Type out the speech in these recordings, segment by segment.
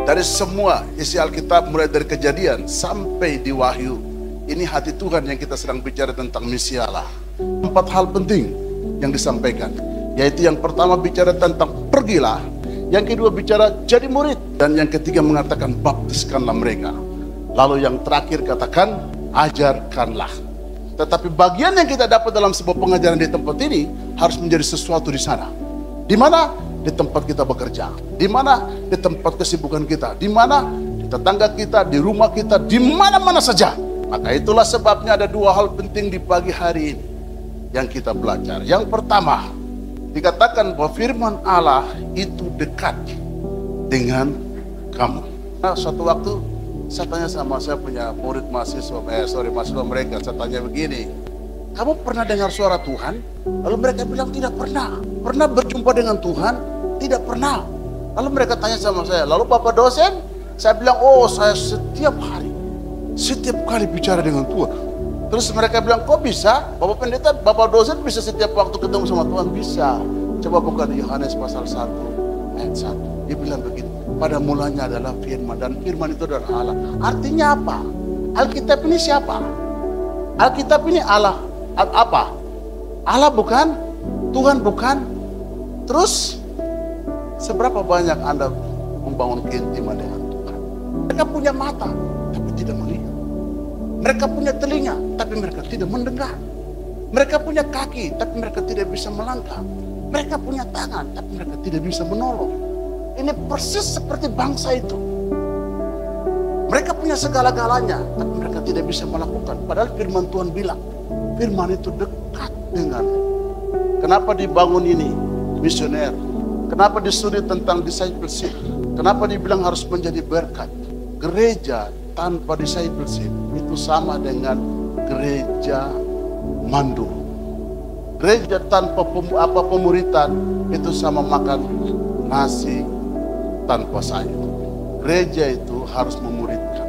Dari semua isi Alkitab, mulai dari Kejadian sampai di Wahyu, ini hati Tuhan yang kita sedang bicara tentang misi Allah. 4 hal penting yang disampaikan, yaitu yang pertama bicara tentang pergilah, yang kedua bicara jadi murid, dan yang ketiga mengatakan baptiskanlah mereka. Lalu yang terakhir katakan ajarkanlah. Tetapi bagian yang kita dapat dalam sebuah pengajaran di tempat ini harus menjadi sesuatu di sana. Di mana? Di tempat kita bekerja. Di mana? Di tempat kesibukan kita. Di mana? Di tetangga kita, di rumah kita, di mana-mana saja. Maka itulah sebabnya ada 2 hal penting di pagi hari ini yang kita belajar. Yang pertama, dikatakan bahwa firman Allah itu dekat dengan kamu. Nah, suatu waktu saya tanya sama saya punya murid mahasiswa mereka, saya tanya begini, kamu pernah dengar suara Tuhan? Lalu mereka bilang tidak pernah. Pernah berjumpa dengan Tuhan? Tidak pernah. Lalu mereka tanya sama saya, lalu Bapak dosen? Saya bilang, oh saya setiap kali bicara dengan Tuhan. Terus mereka bilang, kok bisa? Bapak pendeta, Bapak dosen bisa setiap waktu ketemu sama Tuhan? Bisa. Coba buka di Yohanes pasal 1 ayat 1. Dia bilang begini, pada mulanya adalah firman, dan firman itu adalah Allah. Artinya apa? Alkitab ini siapa? Alkitab ini Allah. Apa? Allah bukan? Tuhan bukan? Terus seberapa banyak Anda membangun keintiman dengan Tuhan? Mereka punya mata, tapi tidak melihat. Mereka punya telinga, tapi mereka tidak mendengar. Mereka punya kaki, tapi mereka tidak bisa melangkah. Mereka punya tangan, tapi mereka tidak bisa menolong. Ini persis seperti bangsa itu. Mereka punya segala-galanya, tapi mereka tidak bisa melakukan. Padahal firman Tuhan bilang, firman itu dekat dengan. Kenapa dibangun ini? Misioner. Kenapa disuruh tentang discipleship? Kenapa dibilang harus menjadi berkat? Gereja tanpa discipleship itu sama dengan gereja mandul. Gereja tanpa pemuritan itu sama makan nasi tanpa sayur. Gereja itu harus memuridkan.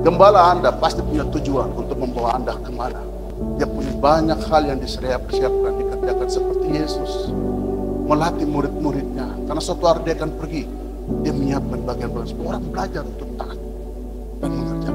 Gembala Anda pasti punya tujuan untuk membawa Anda kemana. Dia punya banyak hal yang dipersiapkan, dikerjakan seperti Yesus melatih murid-muridnya. Karena suatu hari dia akan pergi, dia menyiapkan bagian-bagian supaya orang belajar untuk taat dan mengerjakan.